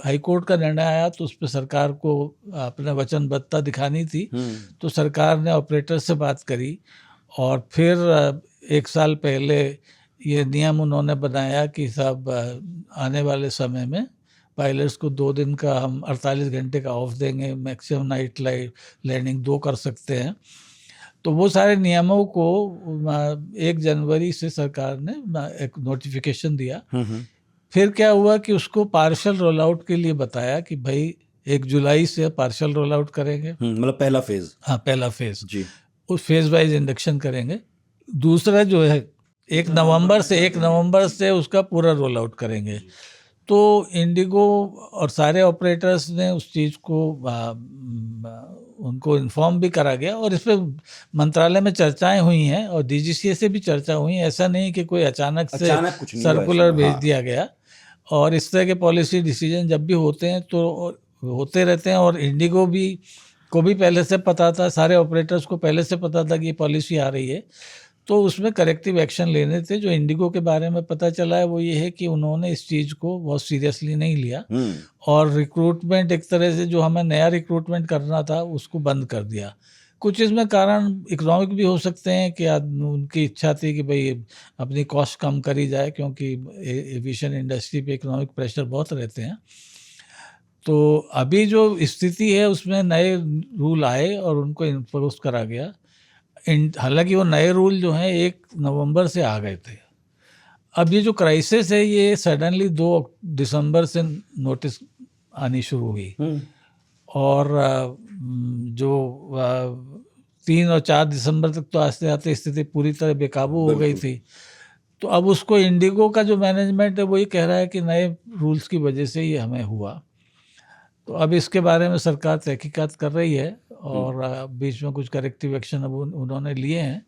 High court का निर्णय आया तो उस पे सरकार को अपना वचनबद्धता दिखानी थी। तो सरकार ने ऑपरेटर से बात करी और फिर 1 साल पहले ये नियम उन्होंने बनाया कि साहब आने वाले समय में पायलट्स को 2 दिन का हम 48 घंटे का ऑफ देंगे, मैक्सिमम नाइट लैंडिंग 2 कर सकते हैं। तो वो सारे नियमों को 1 जनवरी से सरकार ने एक नोटिफिकेशन दिया। फिर क्या हुआ कि उसको पार्शियल रोल आउट के लिए बताया कि भाई 1 जुलाई से पार्शियल रोल आउट करेंगे। मतलब पहला फेज। हाँ, पहला फेज जी। उस फेज वाइज इंडक्शन करेंगे। दूसरा जो है 1 नवंबर से उसका पूरा रोल आउट करेंगे। तो इंडिगो और सारे ऑपरेटर्स ने उस चीज़ को उनको इन्फॉर्म भी करा गया और इस पे मंत्रालय में चर्चाएं हुई हैं और डीजीसीए से भी चर्चा हुई। ऐसा नहीं कि कोई अचानक से सर्कुलर भेज दिया गया। और इस तरह के पॉलिसी डिसीजन जब भी होते हैं तो होते रहते हैं। और इंडिगो को भी पहले से पता था, सारे ऑपरेटर्स को पहले से पता था कि ये पॉलिसी आ रही है। तो उसमें करेक्टिव एक्शन लेने थे। जो इंडिगो के बारे में पता चला है वो ये है कि उन्होंने इस चीज़ को बहुत सीरियसली नहीं लिया और रिक्रूटमेंट एक तरह से जो हमें नया रिक्रूटमेंट करना था उसको बंद कर दिया। कुछ इसमें कारण इकोनॉमिक भी हो सकते हैं कि उनकी इच्छा थी कि भाई अपनी कॉस्ट कम करी जाए, क्योंकि एविएशन इंडस्ट्री पे इकोनॉमिक प्रेशर बहुत रहते हैं। तो अभी जो स्थिति है उसमें नए रूल आए और उनको इन्फोर्स करा गया। हालांकि वो नए रूल जो हैं 1 नवंबर से आ गए थे। अब ये जो क्राइसिस है ये सडनली 2 दिसंबर से नोटिस आनी शुरू हुई और जो 3 और 4 दिसंबर तक तो आते आते स्थिति पूरी तरह बेकाबू हो गई थी। तो अब उसको इंडिगो का जो मैनेजमेंट है वो ये कह रहा है कि नए रूल्स की वजह से ये हमें हुआ। तो अब इसके बारे में सरकार तहकीकात कर रही है और बीच में कुछ करेक्टिव एक्शन अब उन्होंने लिए हैं।